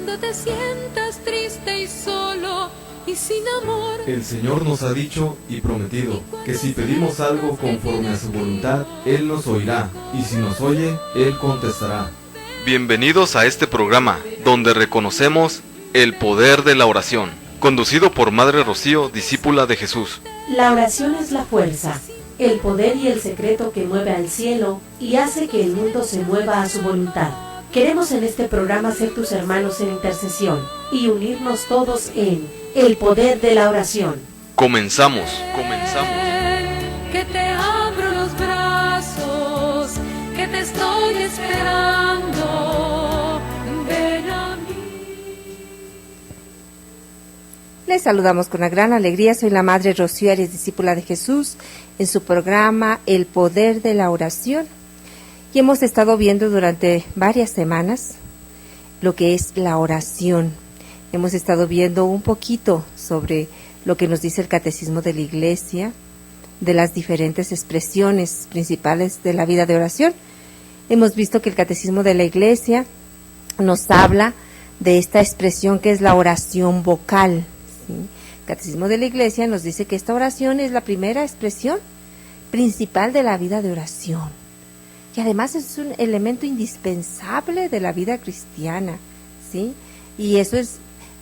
Cuando te sientas triste y solo y sin amor, el Señor nos ha dicho y prometido que si pedimos algo conforme a su voluntad, Él nos oirá, y si nos oye, Él contestará. Bienvenidos a este programa, donde reconocemos el poder de la oración, conducido por Madre Rocío, discípula de Jesús. La oración es la fuerza, el poder y el secreto que mueve al cielo y hace que el mundo se mueva a su voluntad. Queremos en este programa ser tus hermanos en intercesión y unirnos todos en el poder de la oración. Comenzamos. que te abro los brazos, que te estoy esperando, ven a mí. Les saludamos con una gran alegría. Soy la Madre Rocío, eres discípula de Jesús, en su programa El Poder de la Oración. Y hemos estado viendo durante varias semanas lo que es la oración. Hemos estado viendo un poquito sobre lo que nos dice el Catecismo de la Iglesia, de las diferentes expresiones principales de la vida de oración. Hemos visto que el Catecismo de la Iglesia nos habla de esta expresión que es la oración vocal, ¿sí? El Catecismo de la Iglesia nos dice que esta oración es la primera expresión principal de la vida de oración. Y además es un elemento indispensable de la vida cristiana, ¿sí? Y eso es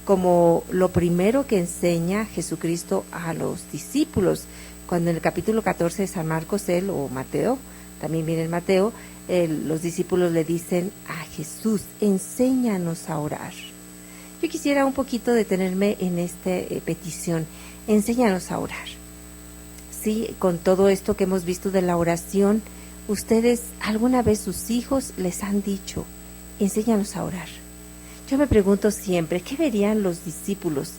como lo primero que enseña Jesucristo a los discípulos. Cuando en el capítulo 14 de San Marcos, o Mateo, también viene en Mateo, los discípulos le dicen a Jesús, enséñanos a orar. Yo quisiera un poquito detenerme en esta petición, enséñanos a orar. Sí, con todo esto que hemos visto de la oración, ¿ustedes alguna vez sus hijos les han dicho, enséñanos a orar? Yo me pregunto siempre, ¿qué verían los discípulos?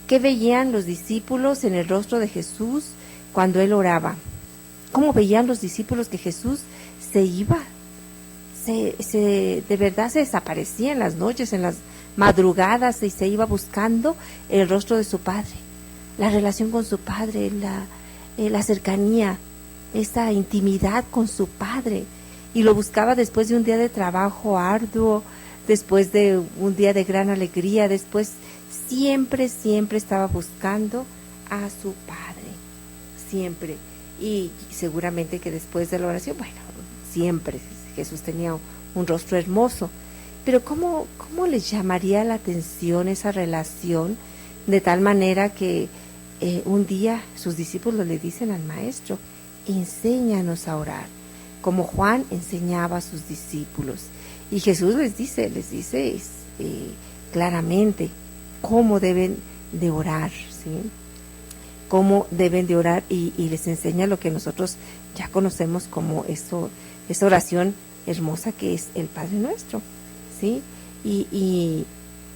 ¿Qué veían los discípulos en el rostro de Jesús cuando Él oraba? ¿Cómo veían los discípulos que Jesús se iba? De verdad se desaparecía en las noches, en las madrugadas, y se iba buscando el rostro de su Padre, la relación con su Padre, la cercanía, esa intimidad con su Padre, y lo buscaba después de un día de trabajo arduo, después de un día de gran alegría, después siempre estaba buscando a su Padre, siempre. Y seguramente que después de la oración, bueno, siempre Jesús tenía un rostro hermoso, pero ¿cómo les llamaría la atención esa relación, de tal manera que un día sus discípulos le dicen al Maestro, enséñanos a orar, como Juan enseñaba a sus discípulos? Y Jesús les dice claramente cómo deben de orar, ¿sí? Cómo deben de orar, y les enseña lo que nosotros ya conocemos como esa oración hermosa que es el Padre Nuestro, ¿sí? Y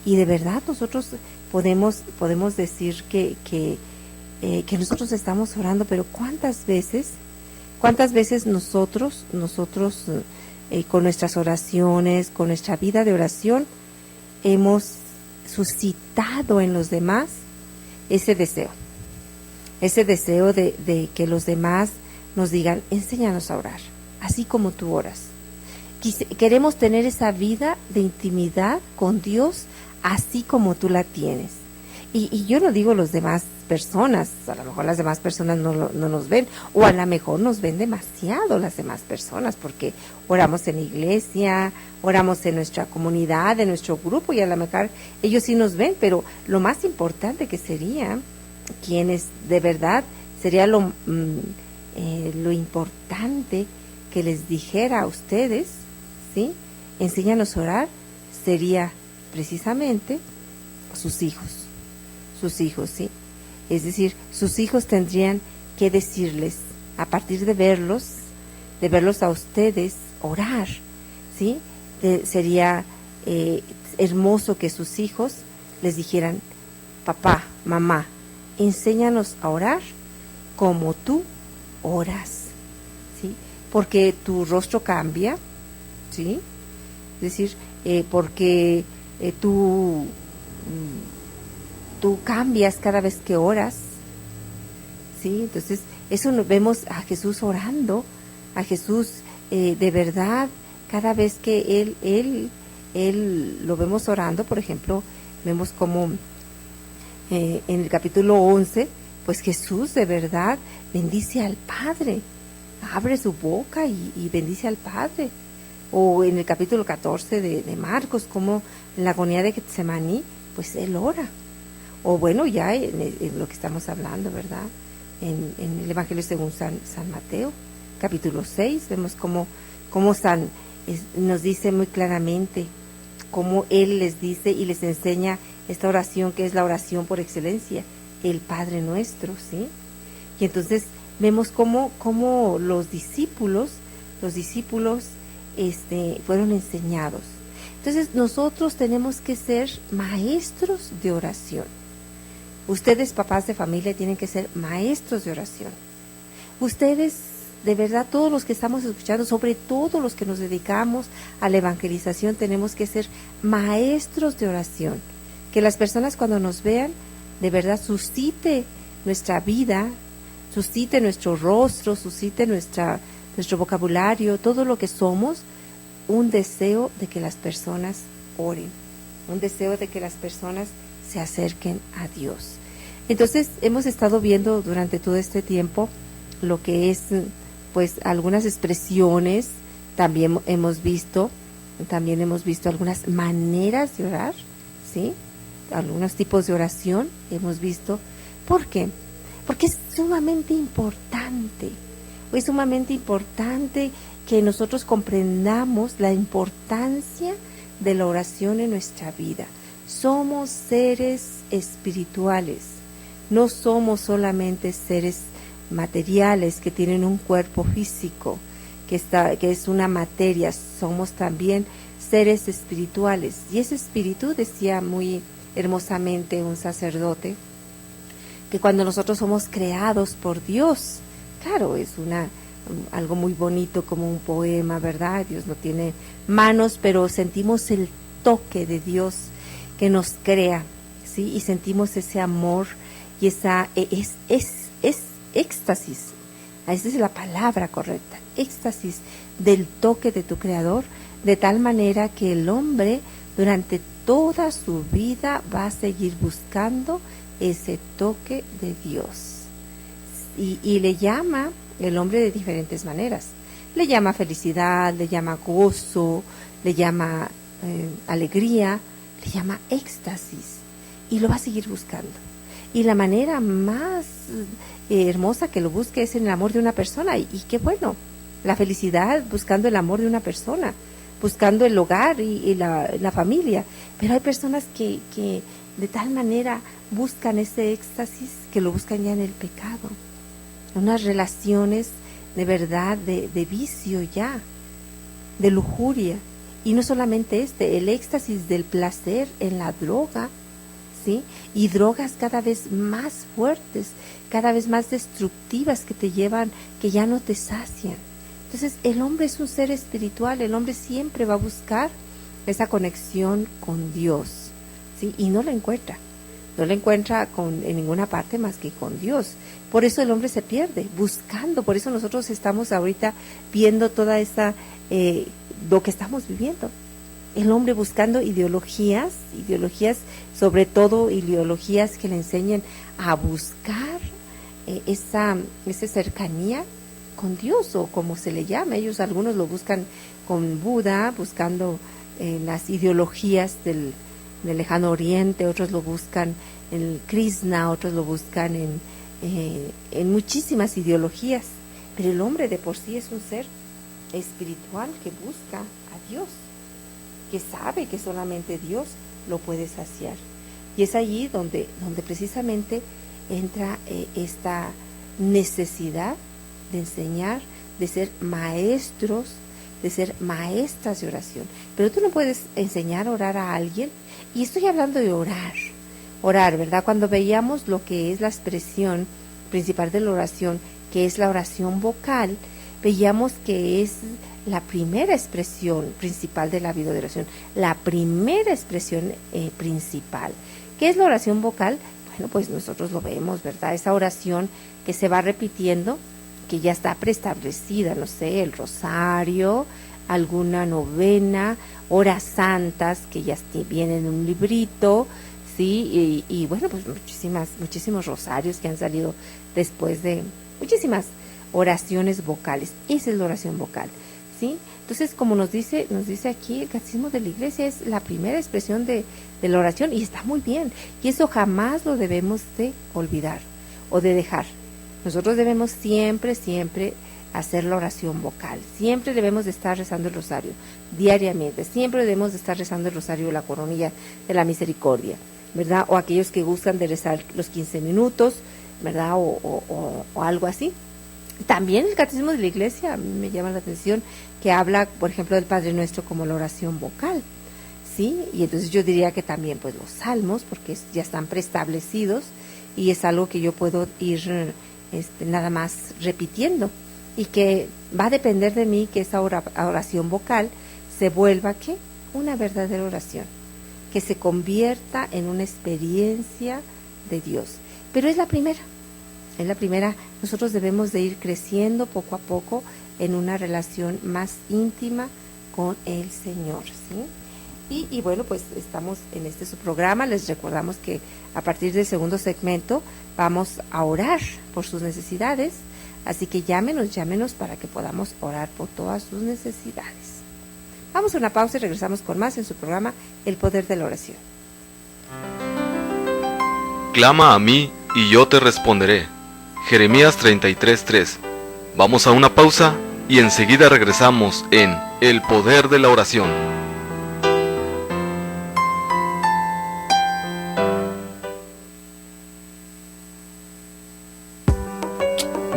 de verdad nosotros podemos decir que nosotros estamos orando, pero ¿cuántas veces nosotros con nuestras oraciones, con nuestra vida de oración, hemos suscitado en los demás ese deseo de que los demás nos digan, enséñanos a orar, así como tú oras? Queremos tener esa vida de intimidad con Dios, así como tú la tienes. Y yo no digo los demás personas, a lo mejor las demás personas no nos ven, o a lo mejor nos ven demasiado las demás personas, porque oramos en la iglesia, oramos en nuestra comunidad, en nuestro grupo, y a lo mejor ellos sí nos ven, pero lo más importante que sería, quienes de verdad sería lo importante que les dijera a ustedes, ¿sí? Enséñanos a orar, sería precisamente sus hijos, ¿sí? Es decir, sus hijos tendrían que decirles, a partir de verlos a ustedes orar, ¿sí? Sería hermoso que sus hijos les dijeran, papá, mamá, enséñanos a orar como tú oras, ¿sí? Porque tu rostro cambia, ¿sí? Es decir, porque tú cambias cada vez que oras, ¿sí? Entonces, eso vemos a Jesús orando, a Jesús de verdad, cada vez que él Él lo vemos orando, por ejemplo, vemos como en el capítulo 11, pues Jesús de verdad bendice al Padre, abre su boca y bendice al Padre. O en el capítulo 14 de Marcos, como en la agonía de Getsemaní, pues Él ora. O bueno, ya en lo que estamos hablando, ¿verdad? En el Evangelio según San Mateo, capítulo 6, vemos cómo nos dice muy claramente, cómo Él les dice y les enseña esta oración que es la oración por excelencia, el Padre Nuestro, ¿sí? Y entonces vemos cómo los discípulos fueron enseñados. Entonces nosotros tenemos que ser maestros de oración. Ustedes, papás de familia, tienen que ser maestros de oración. Ustedes, de verdad, todos los que estamos escuchando, sobre todo los que nos dedicamos a la evangelización, tenemos que ser maestros de oración. Que las personas cuando nos vean, de verdad, suscite nuestra vida, suscite nuestro rostro, suscite nuestro vocabulario, todo lo que somos, un deseo de que las personas oren, un deseo de que las personas se acerquen a Dios. Entonces hemos estado viendo durante todo este tiempo lo que es pues algunas expresiones, también hemos visto algunas maneras de orar, ¿sí? Algunos tipos de oración hemos visto. ¿Por qué? Porque es sumamente importante que nosotros comprendamos la importancia de la oración en nuestra vida. Somos seres espirituales, no somos solamente seres materiales que tienen un cuerpo físico, que es una materia, somos también seres espirituales. Y ese espíritu, decía muy hermosamente un sacerdote, que cuando nosotros somos creados por Dios, claro, es algo muy bonito como un poema, ¿verdad? Dios no tiene manos, pero sentimos el toque de Dios que nos crea, ¿sí? Y sentimos ese amor y esa es éxtasis. Esa es la palabra correcta, éxtasis del toque de tu Creador, de tal manera que el hombre durante toda su vida va a seguir buscando ese toque de Dios. Y le llama el hombre de diferentes maneras. Le llama felicidad, le llama gozo, le llama alegría, le llama éxtasis. Y lo va a seguir buscando. Y la manera más hermosa que lo busque es en el amor de una persona. Y qué bueno, la felicidad buscando el amor de una persona, buscando el hogar y la familia. Pero hay personas que de tal manera buscan ese éxtasis que lo buscan ya en el pecado. Unas relaciones de verdad, de vicio ya, de lujuria. Y no solamente el éxtasis del placer en la droga, ¿sí? Y drogas cada vez más fuertes, cada vez más destructivas que te llevan, que ya no te sacian. Entonces el hombre es un ser espiritual, el hombre siempre va a buscar esa conexión con Dios, ¿sí? Y no la encuentra en ninguna parte más que con Dios. Por eso el hombre se pierde, buscando, por eso nosotros estamos ahorita viendo toda esta, lo que estamos viviendo. El hombre buscando ideologías, sobre todo ideologías que le enseñen a buscar esa cercanía con Dios, o como se le llama. Algunos lo buscan con Buda, buscando las ideologías del lejano oriente, otros lo buscan en Krishna, otros lo buscan en muchísimas ideologías. Pero el hombre de por sí es un ser espiritual que busca a Dios, que sabe que solamente Dios lo puede saciar. Y es allí donde precisamente entra esta necesidad de enseñar, de ser maestros, de ser maestras de oración. Pero tú no puedes enseñar a orar a alguien, y estoy hablando de orar, ¿verdad? Cuando veíamos lo que es la expresión principal de la oración, que es la oración vocal, veíamos que es la primera expresión principal de la vida de oración, la primera expresión principal. ¿Qué es la oración vocal? Bueno, pues nosotros lo vemos, ¿verdad? Esa oración que se va repitiendo, que ya está preestablecida, no sé, el rosario, alguna novena horas santas que ya vienen en un librito, ¿sí? Y bueno, pues muchísimos rosarios que han salido después de muchísimas oraciones vocales. Esa es la oración vocal, ¿sí? Entonces, como nos dice aquí el Catecismo de la Iglesia, es la primera expresión de la oración y está muy bien. Y eso jamás lo debemos de olvidar o de dejar. Nosotros debemos siempre hacer la oración vocal. Siempre debemos de estar rezando el rosario, diariamente. Siempre debemos de estar rezando el rosario de la coronilla de la misericordia, ¿verdad? O aquellos que gustan de rezar los 15 minutos, ¿verdad? O algo así. También el Catecismo de la Iglesia, a mí me llama la atención, que habla, por ejemplo, del Padre Nuestro como la oración vocal, ¿sí? Y entonces yo diría que también, pues, los salmos, porque ya están preestablecidos y es algo que yo puedo ir nada más repitiendo y que va a depender de mí que esa oración vocal se vuelva, ¿qué? Una verdadera oración, que se convierta en una experiencia de Dios. Pero es la primera. Nosotros debemos de ir creciendo poco a poco en una relación más íntima con el Señor, ¿sí? Y bueno, pues estamos en su programa. Les recordamos que a partir del segundo segmento vamos a orar por sus necesidades, así que llámenos para que podamos orar por todas sus necesidades. Vamos a una pausa y regresamos con más en su programa El Poder de la Oración. Clama a mí y yo te responderé. Jeremías 33:3. Vamos a una pausa y enseguida regresamos en El Poder de la Oración.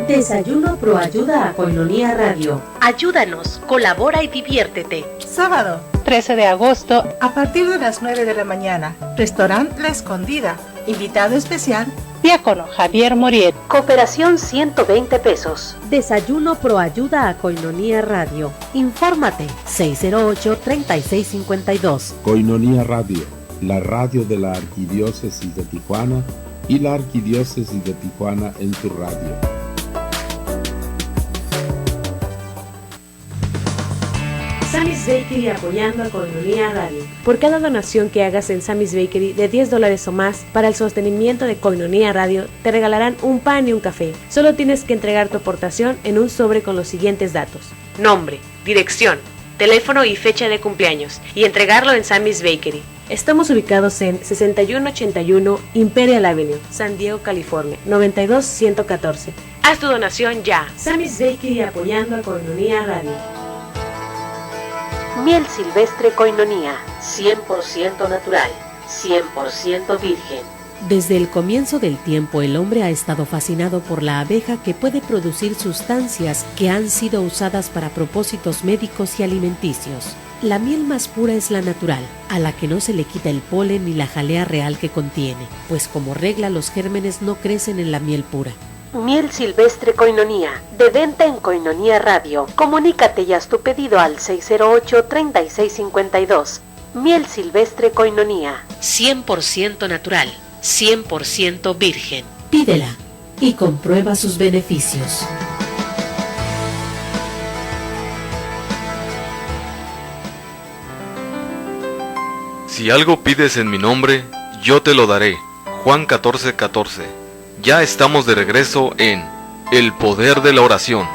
Desayuno Proayuda a Koinonia Radio. Ayúdanos, colabora y diviértete. Sábado, 13 de agosto, a partir de las 9 de la mañana. Restaurante La Escondida. Invitado especial, Diácono Javier Moriet. Cooperación 120 pesos. Desayuno Proayuda a Koinonia Radio. Infórmate 608-3652. Koinonia Radio, la radio de la Arquidiócesis de Tijuana y la Arquidiócesis de Tijuana en tu radio. Sammy's Bakery apoyando a Koinonia Radio. Por cada donación que hagas en Sammy's Bakery de $10 o más para el sostenimiento de Koinonia Radio, te regalarán un pan y un café. Solo tienes que entregar tu aportación en un sobre con los siguientes datos: nombre, dirección, teléfono y fecha de cumpleaños, y entregarlo en Sammy's Bakery. Estamos ubicados en 6181 Imperial Avenue, San Diego, California, 92114. Haz tu donación ya. Sammy's Bakery apoyando a Koinonia Radio. Miel silvestre Koinonia, 100% natural, 100% virgen. Desde el comienzo del tiempo, el hombre ha estado fascinado por la abeja, que puede producir sustancias que han sido usadas para propósitos médicos y alimenticios. La miel más pura es la natural, a la que no se le quita el polen ni la jalea real que contiene, pues como regla los gérmenes no crecen en la miel pura. Miel silvestre Koinonia, de venta en Koinonia Radio. Comunícate y haz tu pedido al 608-3652. Miel silvestre Koinonia, 100% natural, 100% virgen. Pídela y comprueba sus beneficios. Si algo pides en mi nombre, yo te lo daré. Juan 14:14. Ya estamos de regreso en El Poder de la Oración.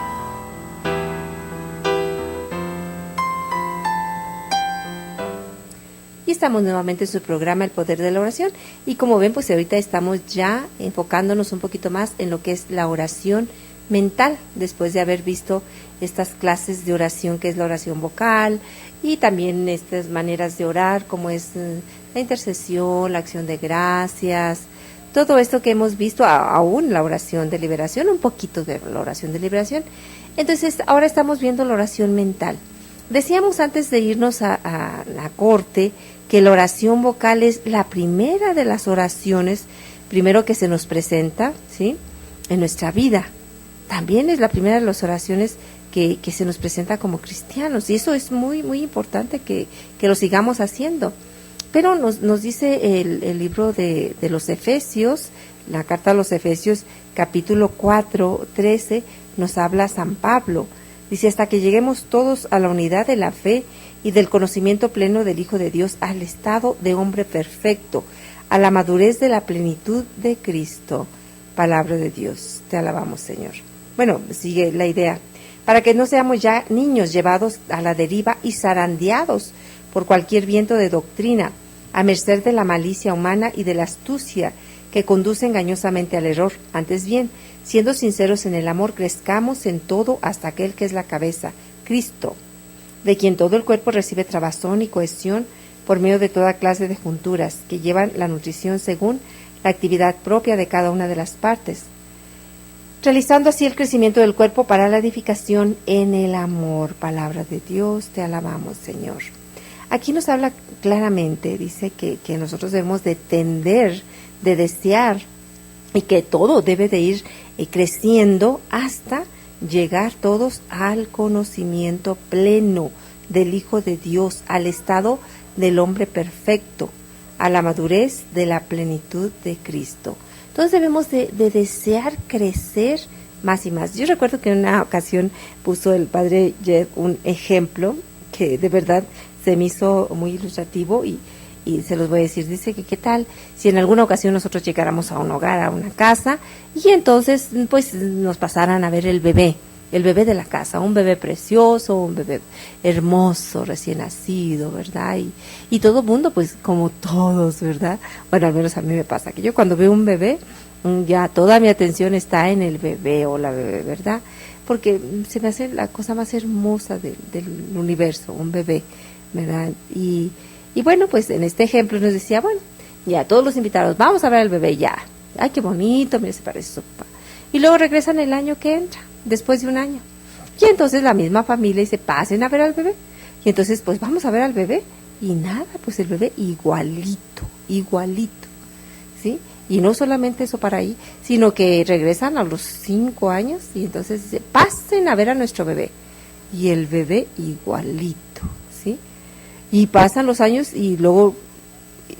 Y estamos nuevamente en su programa El Poder de la Oración. Y como ven, pues ahorita estamos ya enfocándonos un poquito más en lo que es la oración mental, después de haber visto estas clases de oración, que es la oración vocal, y también estas maneras de orar, como es la intercesión, la acción de gracias. Todo esto que hemos visto, aún la oración de liberación, un poquito de la oración de liberación. Entonces, ahora estamos viendo la oración mental. Decíamos antes de irnos a la corte que la oración vocal es la primera de las oraciones, primero que se nos presenta, ¿sí?, en nuestra vida. También es la primera de las oraciones que se nos presenta como cristianos. Y eso es muy, muy importante que lo sigamos haciendo. Pero nos dice el libro de los Efesios, la carta a los Efesios, capítulo 4:13, nos habla San Pablo. Dice: hasta que lleguemos todos a la unidad de la fe y del conocimiento pleno del Hijo de Dios, al estado de hombre perfecto, a la madurez de la plenitud de Cristo. Palabra de Dios, te alabamos, Señor. Bueno, sigue la idea. Para que no seamos ya niños llevados a la deriva y zarandeados por cualquier viento de doctrina, a merced de la malicia humana y de la astucia que conduce engañosamente al error. Antes bien, siendo sinceros en el amor, crezcamos en todo hasta aquel que es la cabeza, Cristo, de quien todo el cuerpo recibe trabazón y cohesión por medio de toda clase de junturas, que llevan la nutrición según la actividad propia de cada una de las partes, realizando así el crecimiento del cuerpo para la edificación en el amor. Palabra de Dios, te alabamos, Señor. Aquí nos habla claramente, dice que nosotros debemos de tender, de desear, y que todo debe de ir creciendo hasta llegar todos al conocimiento pleno del Hijo de Dios, al estado del hombre perfecto, a la madurez de la plenitud de Cristo. Entonces debemos de desear crecer más y más. Yo recuerdo que en una ocasión puso el padre Jed un ejemplo que de verdad se me hizo muy ilustrativo y se los voy a decir. Dice que qué tal si en alguna ocasión nosotros llegáramos a un hogar, a una casa, y entonces pues nos pasaran a ver el bebé de la casa, un bebé precioso, un bebé hermoso, recién nacido, ¿verdad? Y todo el mundo, pues como todos, ¿verdad? Bueno, al menos a mí me pasa que yo cuando veo un bebé, ya toda mi atención está en el bebé o la bebé, ¿verdad? Porque se me hace la cosa más hermosa del universo, un bebé, ¿verdad? Y bueno, pues en este ejemplo nos decía, bueno, ya todos los invitados, vamos a ver al bebé ya. Ay, qué bonito, mire, se parece a su papá. Y luego regresan el año que entra, después de un año. Y entonces la misma familia dice, pasen a ver al bebé. Y entonces, pues vamos a ver al bebé. Y nada, pues el bebé igualito, ¿sí? Y no solamente eso para ahí, sino que regresan a los 5 años y entonces dice, pasen a ver a nuestro bebé. Y el bebé igualito, ¿sí? Y pasan los años y luego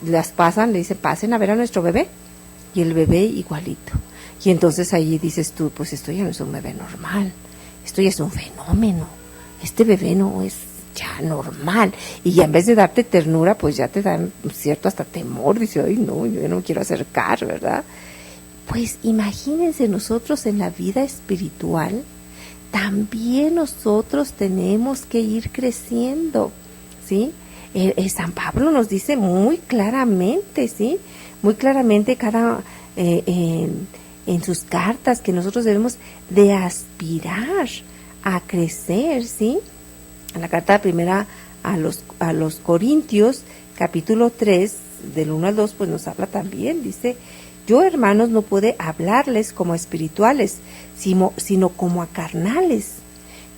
las pasan, le dicen, pasen a ver a nuestro bebé. Y el bebé igualito. Y entonces ahí dices tú, pues esto ya no es un bebé normal, esto ya es un fenómeno, este bebé no es ya normal. Y ya en vez de darte ternura, pues ya te dan cierto hasta temor, dice, ay no, yo no quiero acercar, ¿verdad? Pues imagínense nosotros en la vida espiritual, también nosotros tenemos que ir creciendo, ¿sí? San Pablo nos dice muy claramente, ¿sí? Muy claramente en sus cartas que nosotros debemos de aspirar a crecer, ¿sí? En la carta primera a los Corintios, capítulo 3, del 1 al 2, pues nos habla también, dice, yo, hermanos, no pude hablarles como a espirituales, sino como a carnales,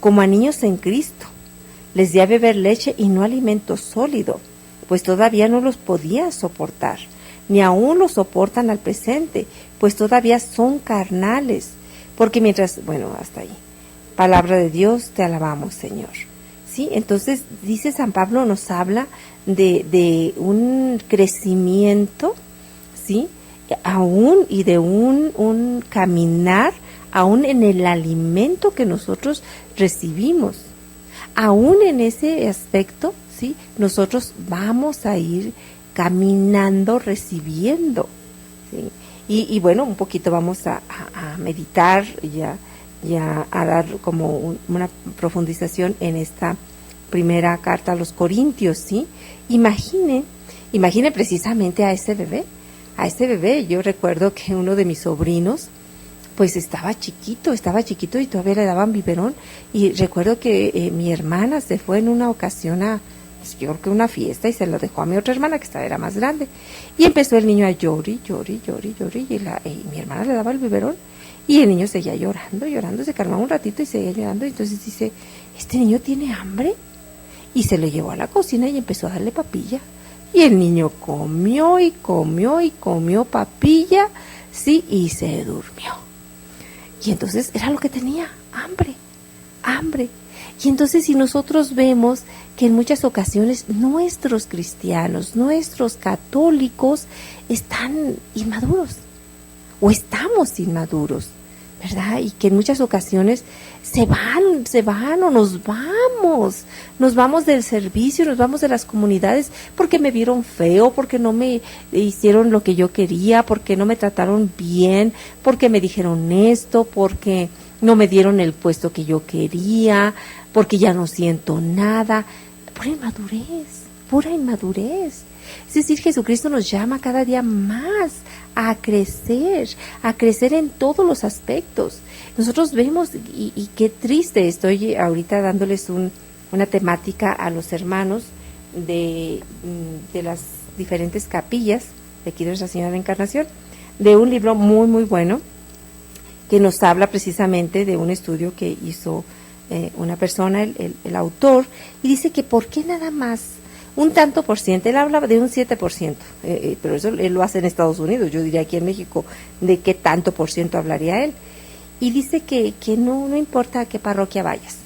como a niños en Cristo. Les di a beber leche y no alimento sólido, pues todavía no los podía soportar, ni aún los soportan al presente, pues todavía son carnales, porque mientras, bueno, hasta ahí, palabra de Dios, te alabamos, Señor. Sí, entonces dice San Pablo, nos habla de un crecimiento, ¿sí? Aún y de un caminar, aún en el alimento que nosotros recibimos. Aún en ese aspecto, ¿sí? Nosotros vamos a ir caminando, recibiendo, ¿sí? Y bueno, un poquito vamos a meditar ya a dar como una profundización en esta primera carta a los Corintios, ¿sí? Imagine precisamente a ese bebé. Yo recuerdo que uno de mis sobrinos, pues estaba chiquito y todavía le daban biberón, y recuerdo que mi hermana se fue en una ocasión yo creo que una fiesta, y se lo dejó a mi otra hermana que era más grande, y empezó el niño a llorar, y mi hermana le daba el biberón, y el niño seguía llorando, se calmaba un ratito y seguía llorando, y entonces dice, este niño tiene hambre, y se lo llevó a la cocina y empezó a darle papilla, y el niño comió papilla, sí, y se durmió. Y entonces era lo que tenía, hambre. Y entonces si nosotros vemos que en muchas ocasiones nuestros cristianos, nuestros católicos están inmaduros o estamos inmaduros, ¿verdad? Y que en muchas ocasiones se van o nos vamos del servicio, nos vamos de las comunidades porque me vieron feo, porque no me hicieron lo que yo quería, porque no me trataron bien, porque me dijeron esto, porque no me dieron el puesto que yo quería, porque ya no siento nada. Pura inmadurez. Es decir, Jesucristo nos llama cada día más a crecer en todos los aspectos. Nosotros vemos, y qué triste, estoy ahorita dándoles una temática a los hermanos de las diferentes capillas de aquí de Nuestra Señora de la Encarnación, de un libro muy, muy bueno, que nos habla precisamente de un estudio que hizo una persona, el autor, y dice que por qué nada más un tanto por ciento, él habla de un 7%, pero eso él lo hace en Estados Unidos, yo diría aquí en México, ¿de qué tanto por ciento hablaría él? Y dice que no importa a qué parroquia vayas,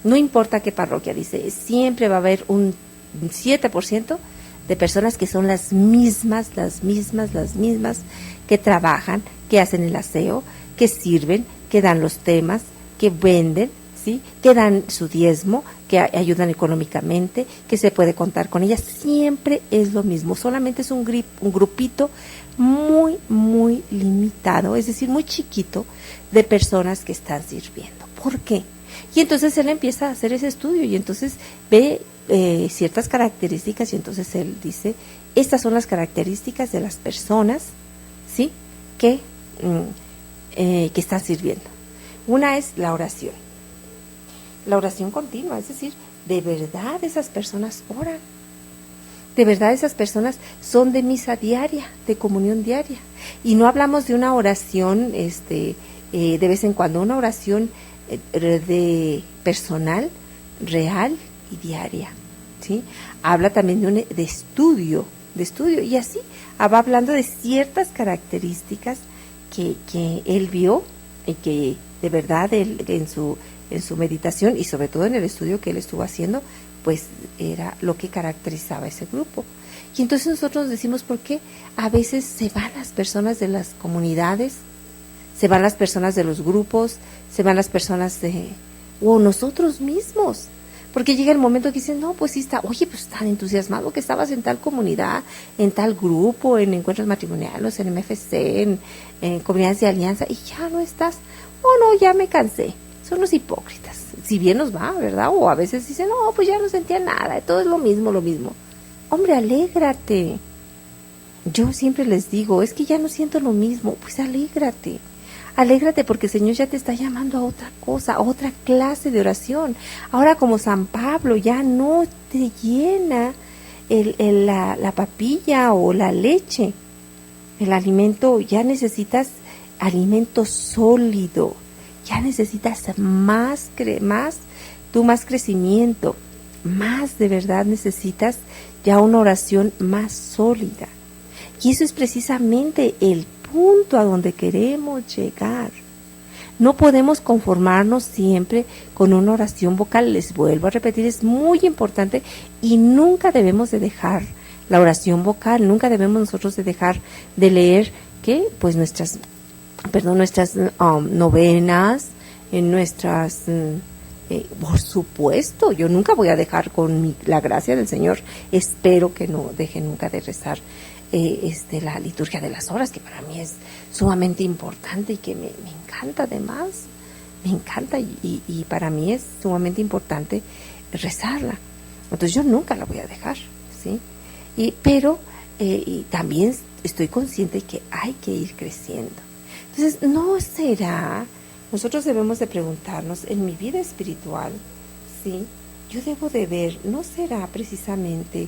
no importa qué parroquia, dice, siempre va a haber un 7% de personas que son las mismas, que trabajan, que hacen el aseo, que sirven, que dan los temas, que venden, ¿sí? Que dan su diezmo, que ayudan económicamente, que se puede contar con ellas. Siempre es lo mismo, solamente es un grupito muy, muy limitado, es decir, muy chiquito de personas que están sirviendo. ¿Por qué? Y entonces él empieza a hacer ese estudio y entonces ve ciertas características y entonces él dice, estas son las características de las personas, ¿sí? que están sirviendo. Una es la oración. La oración continua, es decir, de verdad esas personas oran. De verdad esas personas son de misa diaria, de comunión diaria. Y no hablamos de una oración de vez en cuando, una oración de personal, real y diaria, ¿sí? Habla también de estudio, y así va hablando de ciertas características que él vio y que de verdad él, en su meditación y sobre todo en el estudio que él estuvo haciendo, pues era lo que caracterizaba a ese grupo. Y entonces nosotros nos decimos, ¿por qué a veces se van las personas de las comunidades, se van las personas de los grupos, se van las personas o nosotros mismos? Porque llega el momento que dicen, no, pues sí está, oye, pues tan entusiasmado que estabas en tal comunidad, en tal grupo, en encuentros matrimoniales, en MFC, en comunidades de alianza, y ya no estás. Oh, no, ya me cansé. Son los hipócritas. Si bien nos va, ¿verdad? O a veces dicen, no, pues ya no sentía nada, todo es lo mismo. Hombre, alégrate. Yo siempre les digo, es que ya no siento lo mismo. Pues alégrate. Alégrate porque el Señor ya te está llamando a otra cosa, a otra clase de oración. Ahora como San Pablo ya no te llena la papilla o la leche, el alimento, ya necesitas alimento sólido, ya necesitas más crecimiento, más de verdad necesitas ya una oración más sólida. Y eso es precisamente el punto a donde queremos llegar. No podemos conformarnos siempre con una oración vocal. Les vuelvo a repetir, es muy importante y nunca debemos de dejar la oración vocal, nunca debemos nosotros de dejar de leer pues nuestras novenas, en nuestras por supuesto, yo nunca voy a dejar con la gracia del Señor, espero que no deje nunca de rezar la liturgia de las horas, que para mí es sumamente importante y que me encanta además, me encanta y para mí es sumamente importante rezarla. Entonces yo nunca la voy a dejar, ¿sí? Pero también estoy consciente que hay que ir creciendo. Entonces, ¿no será? Nosotros debemos de preguntarnos, en mi vida espiritual, ¿sí? Yo debo de ver, ¿no será precisamente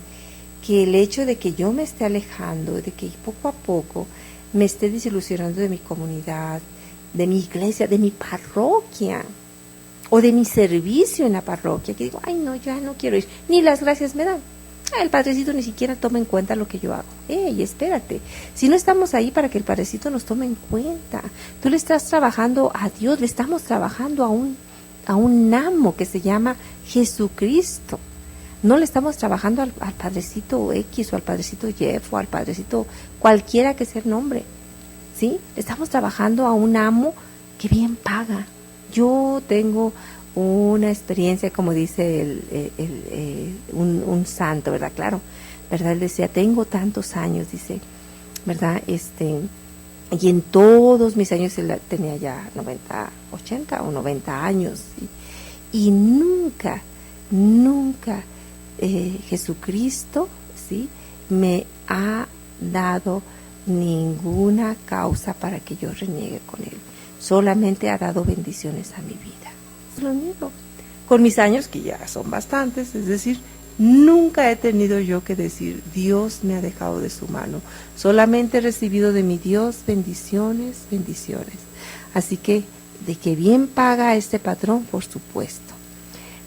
que el hecho de que yo me esté alejando, de que poco a poco me esté desilusionando de mi comunidad, de mi iglesia, de mi parroquia, o de mi servicio en la parroquia, que digo, ay no, ya no quiero ir, ni las gracias me dan? El padrecito ni siquiera toma en cuenta lo que yo hago. ¡Ey, espérate! Si no estamos ahí para que el padrecito nos tome en cuenta, tú le estás trabajando a Dios, le estamos trabajando a un amo que se llama Jesucristo. No le estamos trabajando al padrecito X o al padrecito Y o al padrecito cualquiera que sea el nombre, ¿sí? Estamos trabajando a un amo que bien paga. Yo tengo una experiencia, como dice un santo, ¿verdad? Claro, ¿verdad? Él decía, tengo tantos años, dice, ¿verdad? Y en todos mis años él tenía ya 80 o 90 años, ¿sí? Y nunca Jesucristo, ¿sí?, me ha dado ninguna causa para que yo reniegue con él. Solamente ha dado bendiciones a mi vida. Es lo único. Con mis años, que ya son bastantes, es decir, nunca he tenido yo que decir, Dios me ha dejado de su mano. Solamente he recibido de mi Dios bendiciones. Así que, de que bien paga este patrón, por supuesto.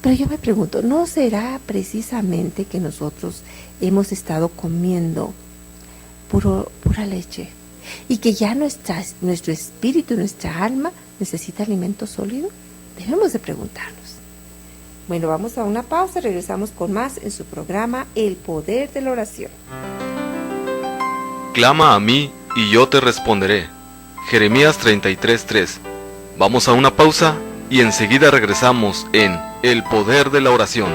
Pero yo me pregunto, ¿no será precisamente que nosotros hemos estado comiendo pura leche? Y que ya nuestro espíritu, nuestra alma, necesita alimento sólido. Debemos de preguntarnos. Bueno, vamos a una pausa, regresamos con más en su programa El Poder de la Oración. Clama a mí y yo te responderé. Jeremías 33:3. Vamos a una pausa y enseguida regresamos en El Poder de la Oración.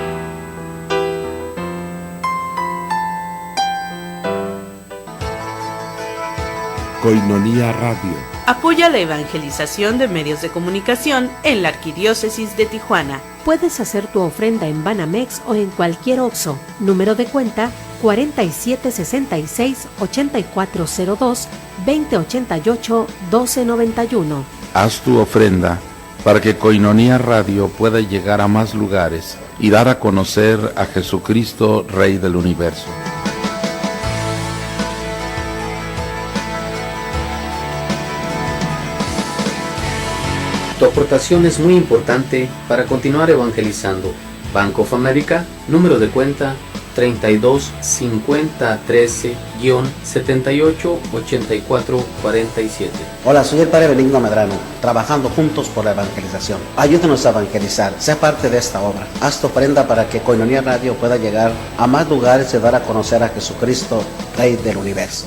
Koinonia Radio. Apoya la evangelización de medios de comunicación en la Arquidiócesis de Tijuana. Puedes hacer tu ofrenda en Banamex o en cualquier OXXO. Número de cuenta 4766-8402-2088-1291. Haz tu ofrenda para que Koinonia Radio pueda llegar a más lugares y dar a conocer a Jesucristo, Rey del Universo. Tu aportación es muy importante para continuar evangelizando. Bank of America, número de cuenta 32 50 13 78 84 47. Hola, soy el Padre Benigno Medrano, trabajando juntos por la evangelización. Ayúdenos a evangelizar, sé parte de esta obra. Haz tu ofrenda para que Koinonia Radio pueda llegar a más lugares y dar a conocer a Jesucristo, Rey del Universo.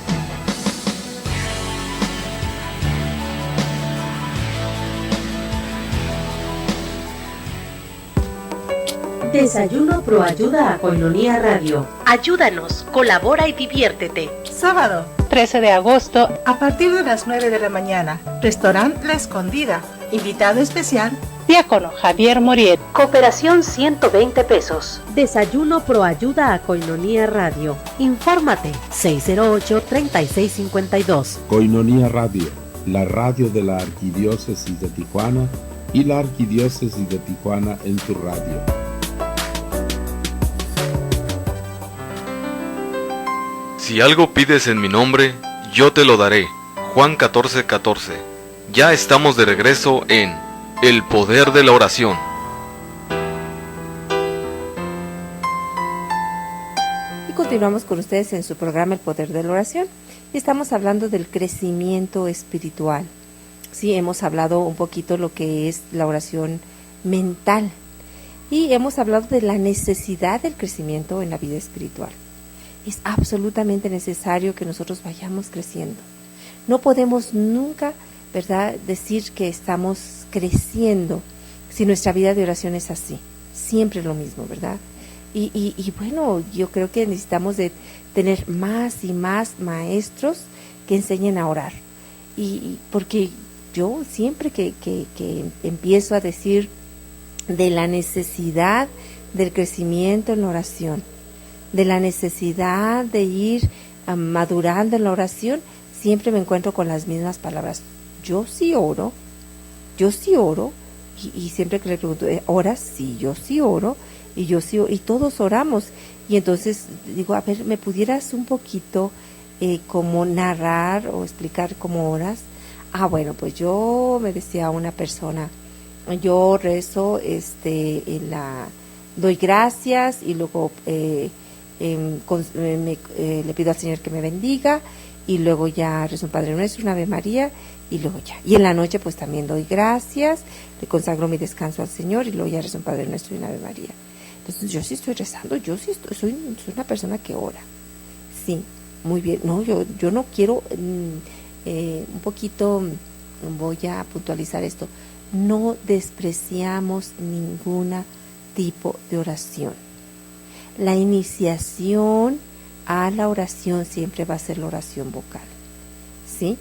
Desayuno Proayuda a Koinonia Radio. Ayúdanos, colabora y diviértete. Sábado, 13 de agosto, a partir de las 9 de la mañana. Restaurante La Escondida. Invitado especial, Diácono Javier Moriet. Cooperación 120 pesos. Desayuno Proayuda a Koinonia Radio. Infórmate 608-3652. Koinonia Radio, la radio de la Arquidiócesis de Tijuana y la Arquidiócesis de Tijuana en tu radio. Si algo pides en mi nombre, yo te lo daré. Juan 14:14. Ya estamos de regreso en El Poder de la Oración. Y continuamos con ustedes en su programa El Poder de la Oración. Y estamos hablando del crecimiento espiritual. Sí, hemos hablado un poquito lo que es la oración mental. Y hemos hablado de la necesidad del crecimiento en la vida espiritual. Es absolutamente necesario que nosotros vayamos creciendo. No podemos nunca, ¿verdad?, decir que estamos creciendo si nuestra vida de oración es así. Siempre lo mismo, ¿verdad? Y bueno, yo creo que necesitamos de tener más y más maestros que enseñen a orar. Y porque yo siempre que empiezo a decir de la necesidad del crecimiento en la oración, de la necesidad de ir madurando en la oración, siempre me encuentro con las mismas palabras. Yo sí oro, y siempre que le pregunto, ¿oras? Sí, yo sí oro, y todos oramos. Y entonces digo, a ver, ¿me pudieras un poquito como narrar o explicar cómo oras? Bueno, pues yo, me decía una persona, yo rezo, doy gracias y luego le pido al Señor que me bendiga y luego ya rezo un Padre Nuestro, una Ave María y luego ya. Y en la noche pues también doy gracias, le consagro mi descanso al Señor y luego ya rezo un Padre Nuestro y una Ave María. Entonces yo sí estoy rezando, soy una persona que ora. Sí, muy bien. No, yo no quiero un poquito voy a puntualizar esto, no despreciamos ningún tipo de oración. La iniciación a la oración siempre va a ser la oración vocal, ¿sí?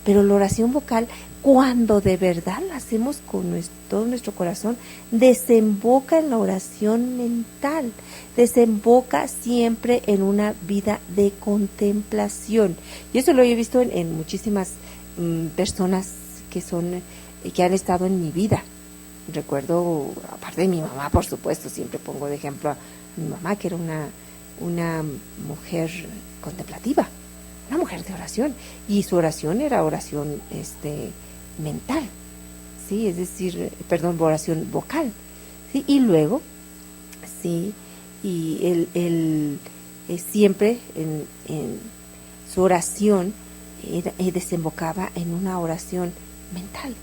Pero la oración vocal, cuando de verdad la hacemos con todo nuestro corazón, desemboca en la oración mental, desemboca siempre en una vida de contemplación. Y eso lo he visto en muchísimas personas que han estado en mi vida. Recuerdo, aparte de mi mamá, por supuesto, siempre pongo de ejemplo a mi mamá, que era una mujer contemplativa, una mujer de oración, y su oración era oración mental, sí, es decir, oración vocal, sí, y luego, sí, y él siempre en su oración desembocaba en una oración mental,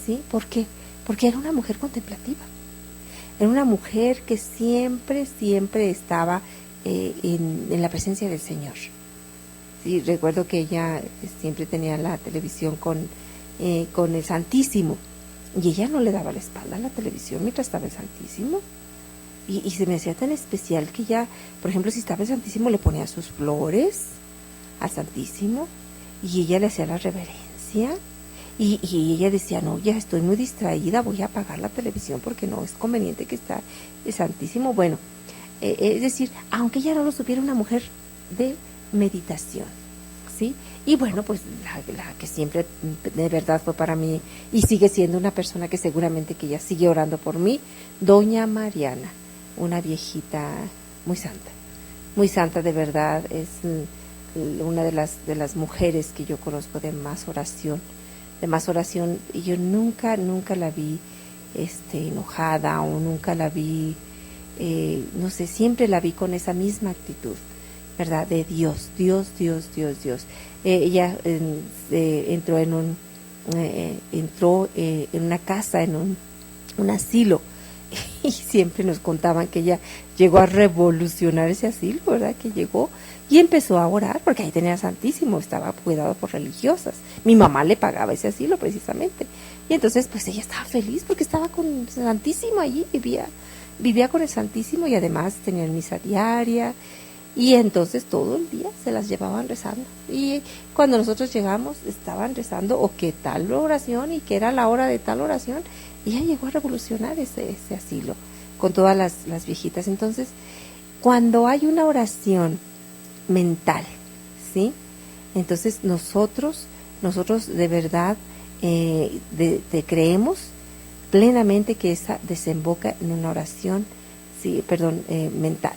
sí, ¿por qué? Porque era una mujer contemplativa, era una mujer que siempre estaba en la presencia del Señor. Sí, recuerdo que ella siempre tenía la televisión con el Santísimo, y ella no le daba la espalda a la televisión mientras estaba el Santísimo, y se me hacía tan especial que ella, por ejemplo, si estaba el Santísimo, le ponía sus flores al Santísimo, y ella le hacía la reverencia, y ella decía, no, ya estoy muy distraída, voy a apagar la televisión porque no es conveniente que está el Santísimo. Bueno, es decir, aunque ella no lo supiera, una mujer de meditación, ¿sí? Y bueno, pues la que siempre de verdad fue para mí y sigue siendo una persona que seguramente que ella sigue orando por mí, doña Mariana, una viejita muy santa de verdad, es una de las mujeres que yo conozco de más oración, y yo nunca la vi enojada, o nunca la vi, no sé, siempre la vi con esa misma actitud, ¿verdad? De Dios. Ella entró en una casa, en un asilo, y siempre nos contaban que ella llegó a revolucionar ese asilo, ¿verdad? Que llegó y empezó a orar, porque ahí tenía Santísimo, estaba cuidado por religiosas. Mi mamá le pagaba ese asilo precisamente. Y entonces pues ella estaba feliz porque estaba con el Santísimo allí, vivía con el Santísimo, y además tenían misa diaria. Y entonces todo el día se las llevaban rezando. Y cuando nosotros llegamos, estaban rezando, o qué tal oración, y que era la hora de tal oración. Y ella llegó a revolucionar ese asilo con todas las viejitas. Entonces, cuando hay una oración mental, ¿sí? Entonces nosotros de verdad creemos plenamente que esa desemboca en una oración, mental.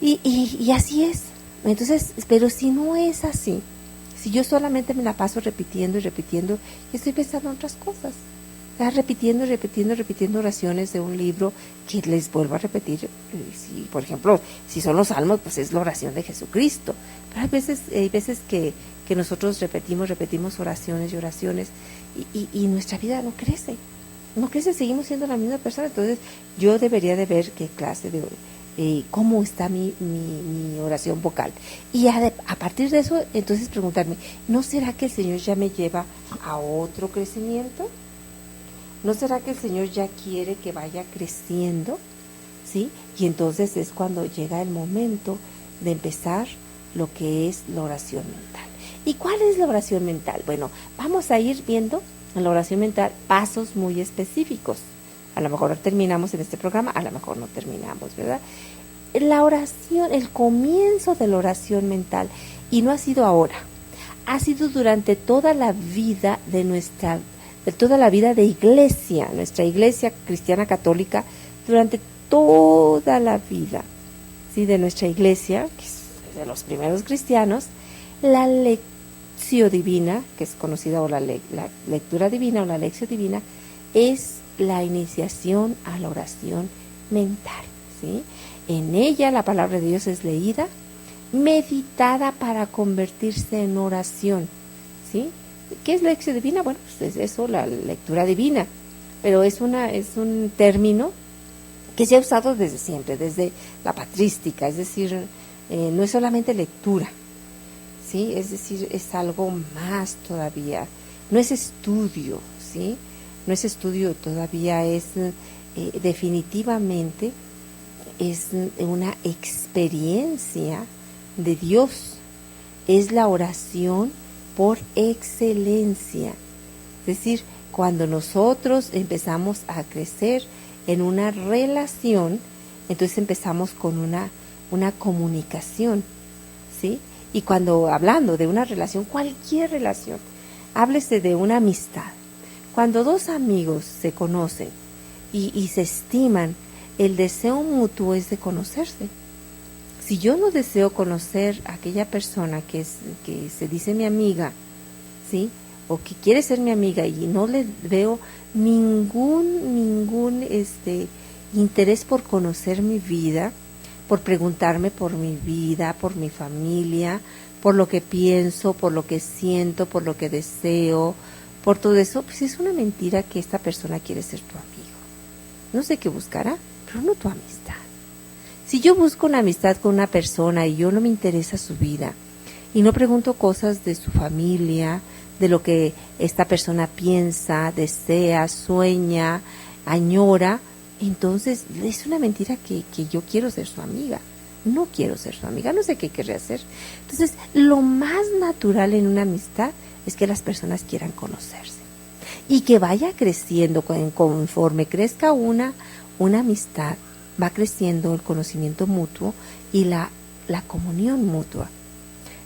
Y así es. Entonces, pero si no es así, si yo solamente me la paso repitiendo, estoy pensando en otras cosas. Está repitiendo oraciones de un libro que les vuelvo a repetir. Si, por ejemplo, si son los salmos, pues es la oración de Jesucristo. Pero hay veces que nosotros repetimos oraciones y oraciones, y nuestra vida no crece, seguimos siendo la misma persona. Entonces yo debería de ver qué clase de cómo está mi oración vocal, y a partir de eso entonces preguntarme, ¿no será que el Señor ya me lleva a otro crecimiento? ¿No será que el Señor ya quiere que vaya creciendo? ¿Sí? Y entonces es cuando llega el momento de empezar lo que es la oración mental. ¿Y cuál es la oración mental? Bueno, vamos a ir viendo en la oración mental pasos muy específicos. A lo mejor terminamos en este programa, a lo mejor no terminamos, ¿verdad? La oración, el comienzo de la oración mental, y no ha sido ahora, ha sido durante toda la vida de iglesia, nuestra iglesia cristiana católica, durante toda la vida, ¿sí? De nuestra iglesia, que es de los primeros cristianos, la lección divina, que es conocida, o la lectura divina o la lección divina, es la iniciación a la oración mental, ¿sí? En ella la palabra de Dios es leída, meditada para convertirse en oración, ¿sí? ¿Qué es la lección divina? Bueno, pues es eso, la lectura divina, pero es un término que se ha usado desde siempre, desde la patrística, es decir, no es solamente lectura, ¿sí? Es decir, es algo más todavía, no es estudio, ¿sí? No es estudio, todavía es definitivamente es una experiencia de Dios. Es la oración por excelencia. Es decir, cuando nosotros empezamos a crecer en una relación, entonces empezamos con una comunicación, ¿sí? Y cuando hablando de una relación, cualquier relación, háblese de una amistad. Cuando dos amigos se conocen y se estiman, el deseo mutuo es de conocerse. Si yo no deseo conocer a aquella persona que se dice mi amiga, ¿sí? O que quiere ser mi amiga y no le veo ningún interés por conocer mi vida, por preguntarme por mi vida, por mi familia, por lo que pienso, por lo que siento, por lo que deseo, por todo eso, pues es una mentira que esta persona quiere ser tu amigo. No sé qué buscará, pero no tu amistad. Si yo busco una amistad con una persona y yo no me interesa su vida y no pregunto cosas de su familia, de lo que esta persona piensa, desea, sueña, añora, entonces es una mentira que yo quiero ser su amiga. No quiero ser su amiga, no sé qué querré hacer. Entonces, lo más natural en una amistad es que las personas quieran conocerse y que vaya creciendo, conforme crezca una amistad, va creciendo el conocimiento mutuo y la comunión mutua.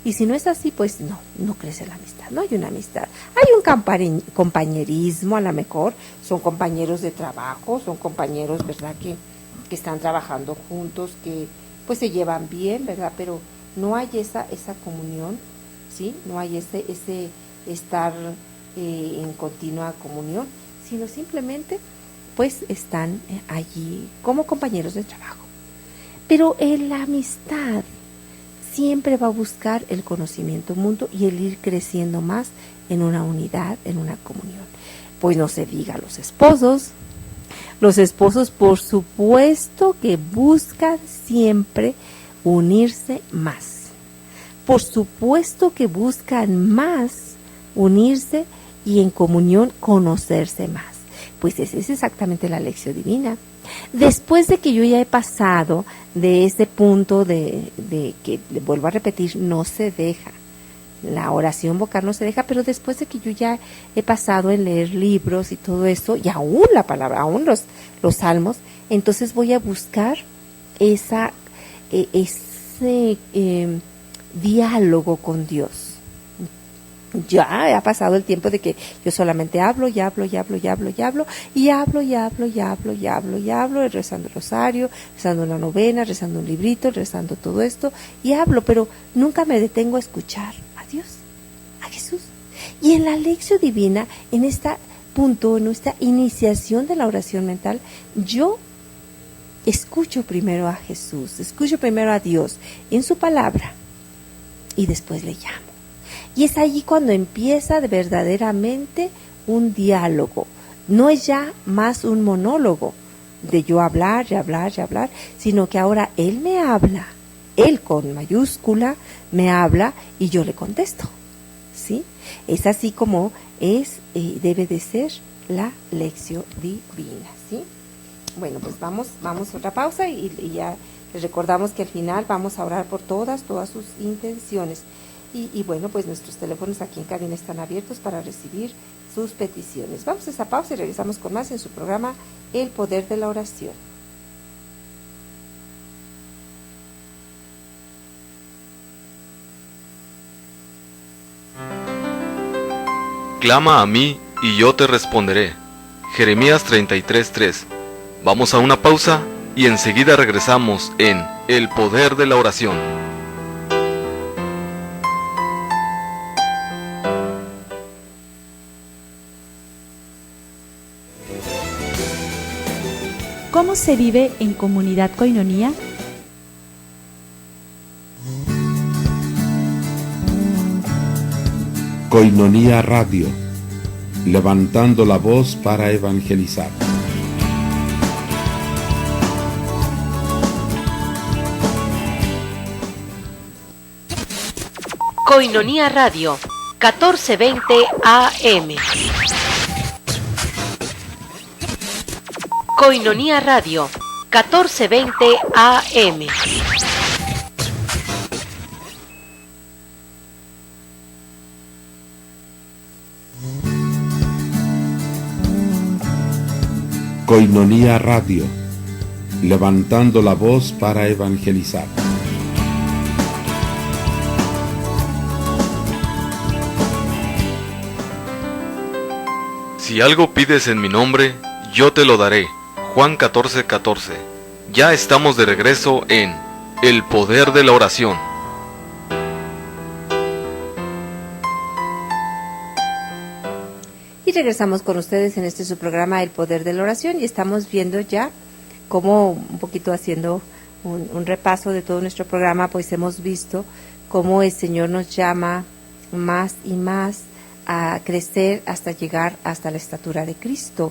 Y si no es así, pues no crece la amistad, no hay una amistad. Hay un compañerismo, a lo mejor son compañeros de trabajo, son compañeros, ¿verdad?, que están trabajando juntos, que pues se llevan bien, ¿verdad? Pero no hay esa comunión, ¿sí? No hay ese estar en continua comunión, sino simplemente pues están allí como compañeros de trabajo. Pero en la amistad siempre va a buscar el conocimiento mutuo y el ir creciendo más en una unidad, en una comunión. Pues no se diga los esposos. Los esposos, por supuesto, que buscan siempre unirse más. Por supuesto que buscan más unirse y en comunión conocerse más. Pues esa es exactamente la lección divina. Después de que yo ya he pasado de ese punto de que, vuelvo a repetir, no se deja, la oración vocal no se deja, pero después de que yo ya he pasado en leer libros y todo eso, y aún la palabra, aún los salmos, entonces voy a buscar ese diálogo con Dios. Ya ha pasado el tiempo de que yo solamente hablo, rezando el rosario, rezando una novena, rezando un librito, rezando todo esto, y hablo, pero nunca me detengo a escuchar a Dios, a Jesús. Y en la lección divina, en este punto, en esta iniciación de la oración mental, yo escucho primero a Jesús, escucho primero a Dios en su palabra, y después le llamo. Y es allí cuando empieza verdaderamente un diálogo. No es ya más un monólogo de yo hablar, sino que ahora Él me habla, Él con mayúscula me habla y yo le contesto, ¿sí? Es así como debe de ser la lección divina, ¿sí? Bueno, pues vamos a otra pausa y ya les recordamos que al final vamos a orar por todas sus intenciones. Y bueno, pues nuestros teléfonos aquí en cabina están abiertos para recibir sus peticiones. Vamos a esa pausa y regresamos con más en su programa El Poder de la Oración. Clama a mí y yo te responderé. Jeremías 33:3. Vamos a una pausa y enseguida regresamos en El Poder de la Oración. ¿Cómo se vive en comunidad Koinonía? Koinonía Radio, levantando la voz para evangelizar. Koinonía Radio, 1420 AM. Koinonia Radio, 1420 AM. Koinonia Radio, levantando la voz para evangelizar. Si algo pides en mi nombre, yo te lo daré. Juan 14:14. Ya estamos de regreso en El Poder de la Oración. Y regresamos con ustedes en este su programa El Poder de la Oración, y estamos viendo ya cómo, un poquito haciendo un repaso de todo nuestro programa, pues hemos visto cómo el Señor nos llama más y más a crecer hasta llegar hasta la estatura de Cristo.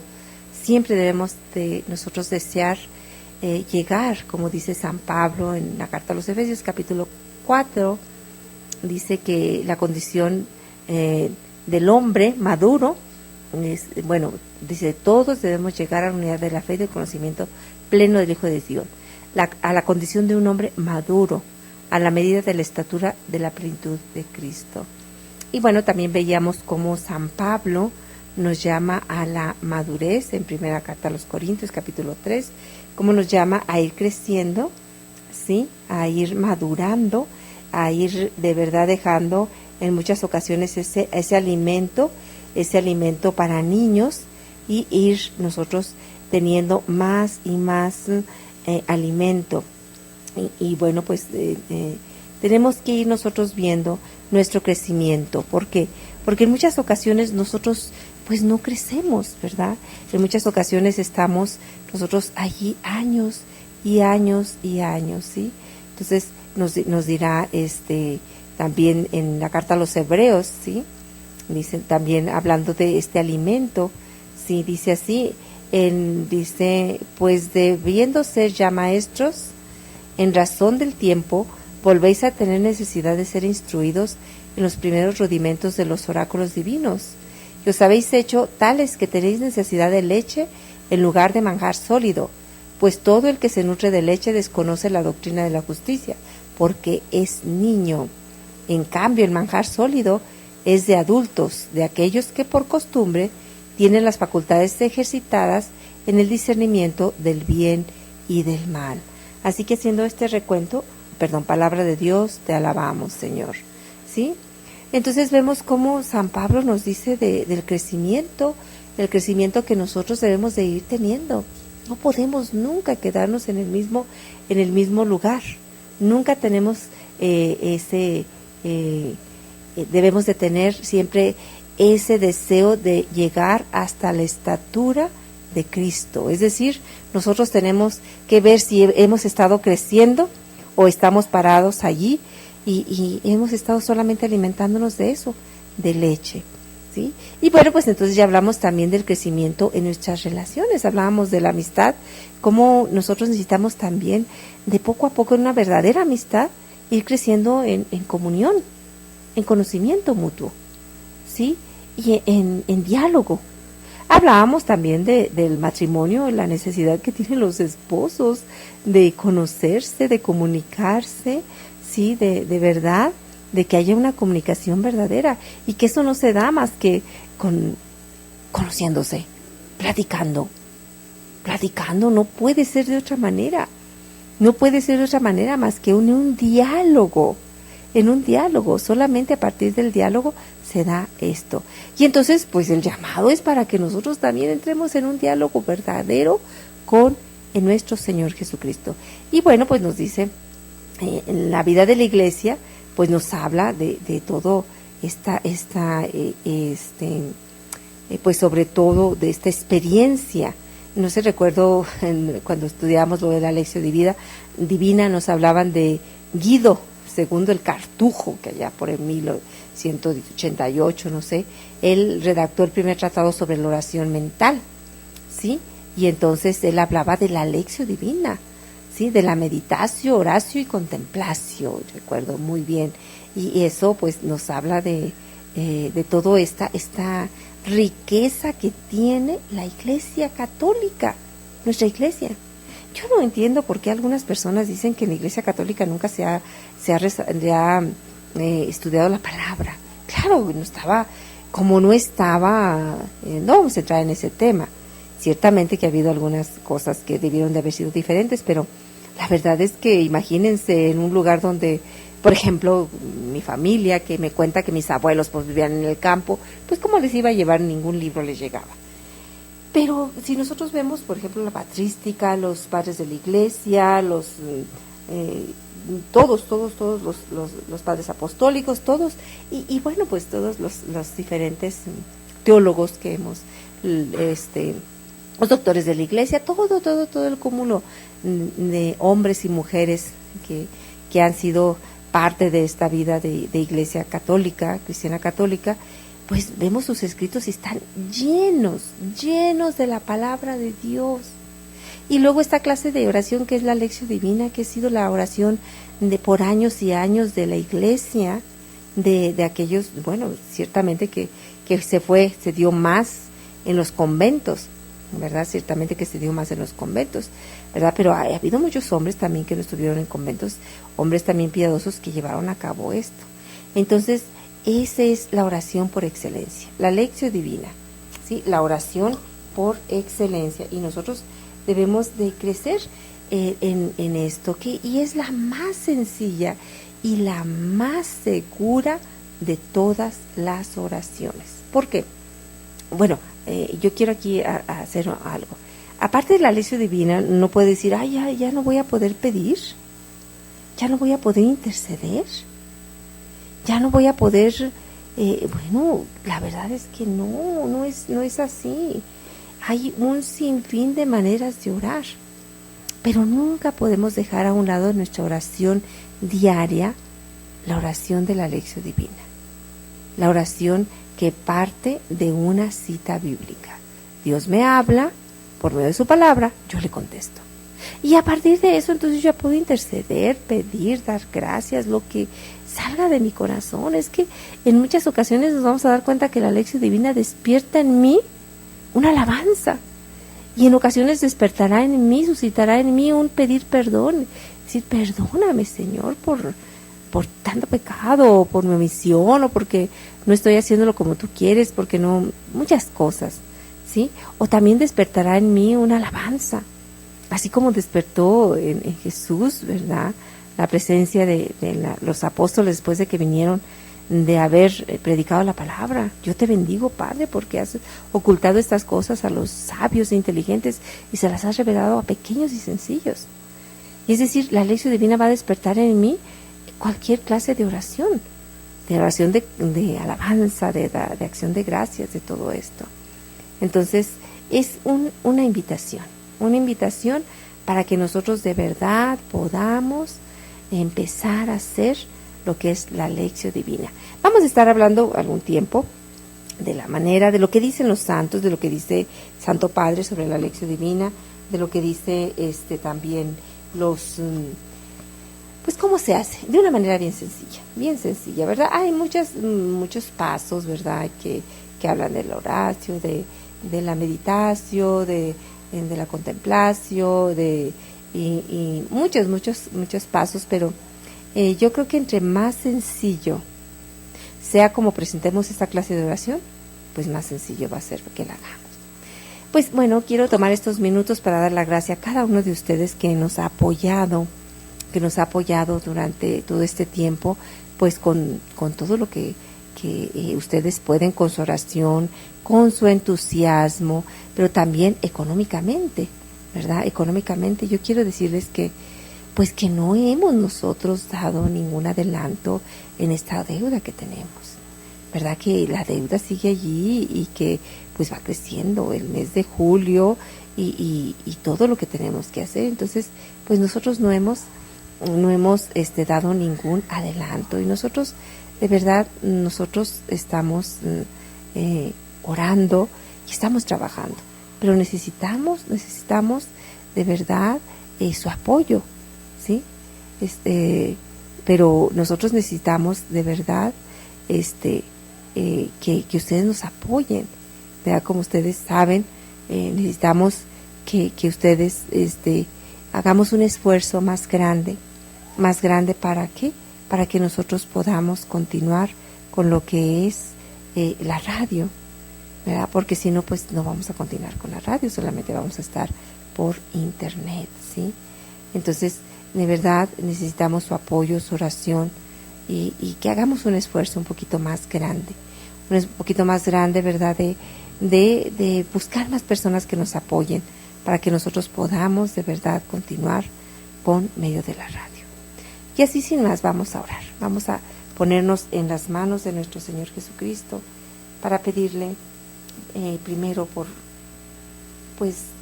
Siempre debemos de nosotros desear llegar, como dice San Pablo en la carta a los Efesios capítulo 4, dice que la condición del hombre maduro, dice, todos debemos llegar a la unidad de la fe y del conocimiento pleno del Hijo de Dios, a la condición de un hombre maduro, a la medida de la estatura de la plenitud de Cristo. Y bueno, también veíamos cómo San Pablo nos llama a la madurez en primera carta a los Corintios capítulo 3, cómo nos llama a ir creciendo, ¿sí? A ir madurando, a ir de verdad dejando en muchas ocasiones ese alimento para niños, y ir nosotros teniendo más y más alimento. Y bueno, pues tenemos que ir nosotros viendo nuestro crecimiento. ¿Por qué? Porque en muchas ocasiones nosotros pues no crecemos, ¿verdad? En muchas ocasiones estamos nosotros allí años y años y años, ¿sí? Entonces nos dirá también en la carta a los Hebreos, ¿sí? Dice también, hablando de este alimento, sí, dice así, dice, pues debiendo ser ya maestros, en razón del tiempo, volvéis a tener necesidad de ser instruidos en los primeros rudimentos de los oráculos divinos, que os habéis hecho tales que tenéis necesidad de leche en lugar de manjar sólido, pues todo el que se nutre de leche desconoce la doctrina de la justicia, porque es niño. En cambio, el manjar sólido es de adultos, de aquellos que por costumbre tienen las facultades ejercitadas en el discernimiento del bien y del mal. Así que, haciendo este recuento, palabra de Dios, te alabamos, Señor, ¿sí? Entonces vemos cómo San Pablo nos dice del crecimiento, el crecimiento que nosotros debemos de ir teniendo. No podemos nunca quedarnos en el mismo lugar. Nunca tenemos debemos de tener siempre ese deseo de llegar hasta la estatura de Cristo. Es decir, nosotros tenemos que ver si hemos estado creciendo o estamos parados allí y hemos estado solamente alimentándonos de eso, de leche, ¿sí? Y bueno, pues entonces ya hablamos también del crecimiento en nuestras relaciones, hablábamos de la amistad, cómo nosotros necesitamos también de poco a poco en una verdadera amistad ir creciendo en comunión, en conocimiento mutuo, ¿sí? Y en diálogo. Hablábamos también del matrimonio, la necesidad que tienen los esposos de conocerse, de comunicarse, sí, de verdad, de que haya una comunicación verdadera, y que eso no se da más que conociéndose, platicando, no puede ser de otra manera, más que en un diálogo. En un diálogo, solamente a partir del diálogo se da esto. Y entonces, pues el llamado es para que nosotros también entremos en un diálogo verdadero con nuestro Señor Jesucristo. Y bueno, pues nos dice, en la vida de la iglesia, pues nos habla de todo pues sobre todo de esta experiencia. No sé, recuerdo cuando estudiamos lo de la Lección Divina, nos hablaban de Guido II el Cartujo, que allá por el 1188, no sé, él redactó el primer tratado sobre la oración mental, ¿sí? Y entonces él hablaba de la Lección Divina, ¿sí? De la meditatio, oratio y contemplatio, recuerdo muy bien. Y eso pues nos habla de de toda esta riqueza que tiene la Iglesia Católica, nuestra Iglesia. Yo no entiendo por qué algunas personas dicen que en la Iglesia Católica nunca se ha estudiado la palabra. Claro, no vamos a entrar en ese tema. Ciertamente que ha habido algunas cosas que debieron de haber sido diferentes, pero la verdad es que imagínense en un lugar donde, por ejemplo, mi familia, que me cuenta que mis abuelos pues vivían en el campo, pues cómo les iba a llevar, ningún libro les llegaba. Pero si nosotros vemos, por ejemplo, la patrística, los padres de la Iglesia, todos los padres apostólicos, todos, y bueno, pues todos los diferentes teólogos que hemos, los doctores de la Iglesia, todo el cúmulo de hombres y mujeres que han sido parte de esta vida de Iglesia Católica, cristiana católica, pues vemos sus escritos y están llenos de la palabra de Dios. Y luego esta clase de oración que es la Lectio Divina, que ha sido la oración por años y años de la Iglesia, de aquellos, bueno, ciertamente que se dio más en los conventos, ¿verdad? Ciertamente que se dio más en los conventos, ¿verdad? Pero ha habido muchos hombres también que no estuvieron en conventos, hombres también piadosos que llevaron a cabo esto. Entonces, esa es la oración por excelencia, la Lectio Divina, ¿sí? La oración por excelencia, y nosotros debemos de crecer en esto, y es la más sencilla y la más segura de todas las oraciones. ¿Por qué? Bueno, yo quiero aquí hacer algo. Aparte de la Lectio Divina, no puede decir, ya no voy a poder pedir, ya no voy a poder interceder, ya no voy a poder, bueno, la verdad es que no es así. Hay un sinfín de maneras de orar, pero nunca podemos dejar a un lado nuestra oración diaria, la oración de la Lectio Divina, la oración que parte de una cita bíblica. Dios me habla por medio de su palabra, yo le contesto. Y a partir de eso, entonces yo puedo interceder, pedir, dar gracias, lo que salga de mi corazón. Es que en muchas ocasiones nos vamos a dar cuenta que la Lectio Divina despierta en mí una alabanza. Y en ocasiones despertará en mí, suscitará en mí un pedir perdón. Decir, perdóname, Señor, por tanto pecado, o por mi omisión, o porque no estoy haciéndolo como tú quieres, porque no, muchas cosas, ¿sí? O también despertará en mí una alabanza, así como despertó en Jesús, ¿verdad? La presencia de los apóstoles después de que vinieron de haber predicado la palabra. Yo te bendigo, Padre, porque has ocultado estas cosas a los sabios e inteligentes y se las has revelado a pequeños y sencillos. Y es decir, la Lectio Divina va a despertar en mí cualquier clase de oración de alabanza, de acción de gracias, de todo esto. Entonces, es una invitación para que nosotros de verdad podamos empezar a hacer lo que es la Lectio Divina. Vamos a estar hablando algún tiempo de la manera, de lo que dicen los santos, de lo que dice Santo Padre sobre la Lectio Divina, de lo que dice también pues cómo se hace, de una manera bien sencilla, ¿verdad? Hay muchos pasos, ¿verdad? Que hablan del oratio, de la meditación, de la contemplación, y muchos pasos, pero yo creo que entre más sencillo sea como presentemos esta clase de oración, pues más sencillo va a ser que la hagamos. Pues bueno, quiero tomar estos minutos para dar la gracia a cada uno de ustedes que nos ha apoyado durante todo este tiempo, pues con todo lo que ustedes pueden, con su oración, con su entusiasmo, pero también económicamente, ¿verdad? Económicamente yo quiero decirles que pues que no hemos nosotros dado ningún adelanto en esta deuda que tenemos, ¿verdad? Que la deuda sigue allí y que pues va creciendo el mes de julio y todo lo que tenemos que hacer. Entonces, pues nosotros no hemos dado ningún adelanto, y nosotros, de verdad, estamos orando y estamos trabajando, pero necesitamos de verdad su apoyo, ¿sí? Pero nosotros necesitamos de verdad que ustedes nos apoyen, ¿verdad? Como ustedes saben, necesitamos que ustedes hagamos un esfuerzo más grande, ¿para qué? Para que nosotros podamos continuar con lo que es la radio, ¿verdad? Porque si no, pues no vamos a continuar con la radio, solamente vamos a estar por internet, ¿sí? Entonces, de verdad, necesitamos su apoyo, su oración, y que hagamos un esfuerzo un poquito más grande, ¿verdad? De buscar más personas que nos apoyen para que nosotros podamos de verdad continuar con medio de la radio. Y así sin más vamos a orar, vamos a ponernos en las manos de nuestro Señor Jesucristo para pedirle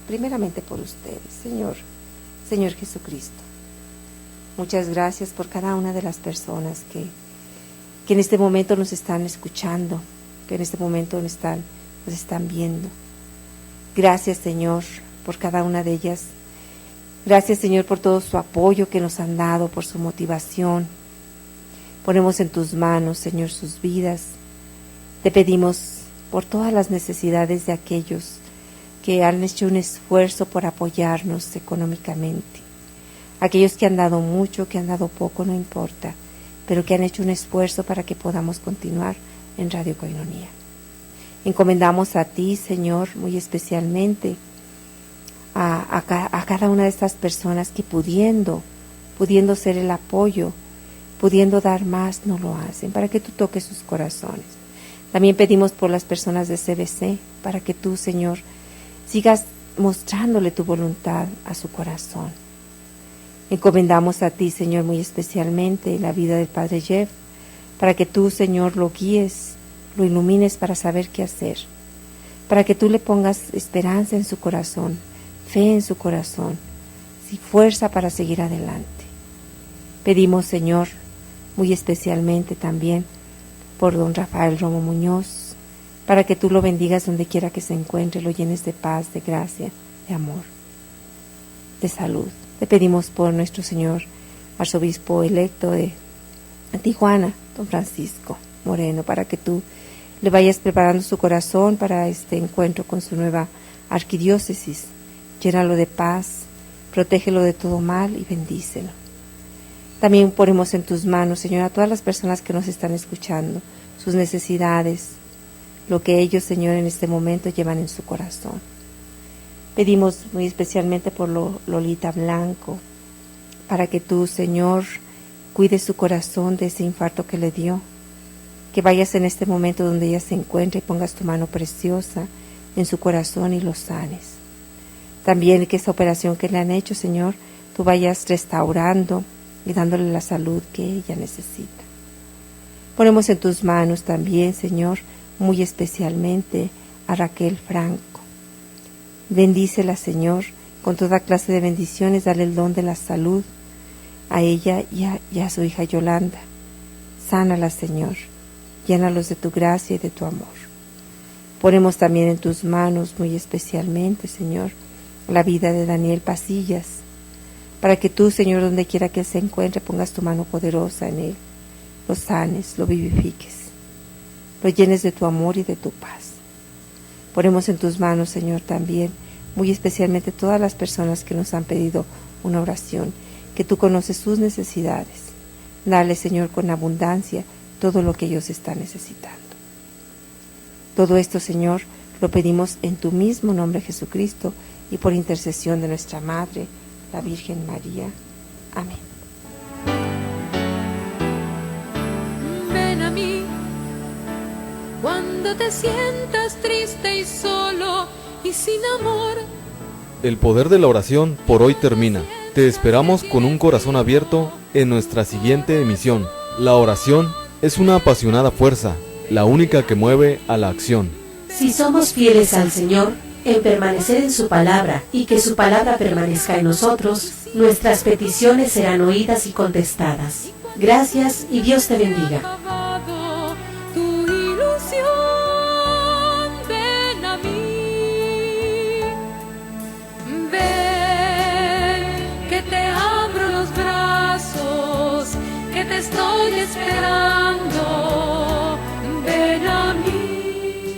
primeramente por ustedes, Señor Jesucristo. Muchas gracias por cada una de las personas que en este momento nos están escuchando, que en este momento nos están viendo. Gracias, Señor, por cada una de ellas. Gracias, Señor, por todo su apoyo que nos han dado, por su motivación. Ponemos en tus manos, Señor, sus vidas. Te pedimos por todas las necesidades de aquellos que han hecho un esfuerzo por apoyarnos económicamente. Aquellos que han dado mucho, que han dado poco, no importa, pero que han hecho un esfuerzo para que podamos continuar en Radio Koinonia. Encomendamos a ti, Señor, muy especialmente a cada una de estas personas que pudiendo ser el apoyo, pudiendo dar más, no lo hacen, para que tú toques sus corazones. También pedimos por las personas de CBC, para que tú, Señor, sigas mostrándole tu voluntad a su corazón. Encomendamos a ti, Señor, muy especialmente la vida del Padre Jeff, para que tú, Señor, lo guíes, lo ilumines para saber qué hacer, para que tú le pongas esperanza en su corazón, fe en su corazón, y fuerza para seguir adelante. Pedimos, Señor, muy especialmente también por don Rafael Romo Muñoz, para que tú lo bendigas donde quiera que se encuentre, lo llenes de paz, de gracia, de amor, de salud. Te pedimos por nuestro Señor Arzobispo electo de Tijuana, don Francisco Moreno, para que tú le vayas preparando su corazón para este encuentro con su nueva arquidiócesis. Llénalo de paz, protégelo de todo mal y bendícelo. También ponemos en tus manos, Señor, a todas las personas que nos están escuchando, sus necesidades, lo que ellos, Señor, en este momento llevan en su corazón. Pedimos muy especialmente por Lolita Blanco, para que tú, Señor, cuides su corazón de ese infarto que le dio, que vayas en este momento donde ella se encuentra y pongas tu mano preciosa en su corazón y lo sanes. También que esa operación que le han hecho, Señor, tú vayas restaurando y dándole la salud que ella necesita. Ponemos en tus manos también, Señor, muy especialmente a Raquel Franco. Bendícela, Señor, con toda clase de bendiciones, dale el don de la salud a ella y a su hija Yolanda. Sánala, Señor, llénalos de tu gracia y de tu amor. Ponemos también en tus manos muy especialmente, Señor, la vida de Daniel Pasillas, para que tú, Señor, donde quiera que él se encuentre, pongas tu mano poderosa en él, lo sanes, lo vivifiques, lo llenes de tu amor y de tu paz. Ponemos en tus manos, Señor, también, muy especialmente todas las personas que nos han pedido una oración, que tú conoces sus necesidades. Dale, Señor, con abundancia todo lo que ellos están necesitando. Todo esto, Señor, lo pedimos en tu mismo nombre, Jesucristo, y por intercesión de nuestra Madre, la Virgen María. Amén. Ven a mí cuando te sientas triste y solo y sin amor. El poder de la oración por hoy termina. Te esperamos con un corazón abierto en nuestra siguiente emisión. La oración es una apasionada fuerza, la única que mueve a la acción. Si somos fieles al Señor, en permanecer en su palabra y que su palabra permanezca en nosotros, nuestras peticiones serán oídas y contestadas. Gracias y Dios te bendiga. Tu ilusión, ven a mí. Ven, que te abro los brazos, que te estoy esperando.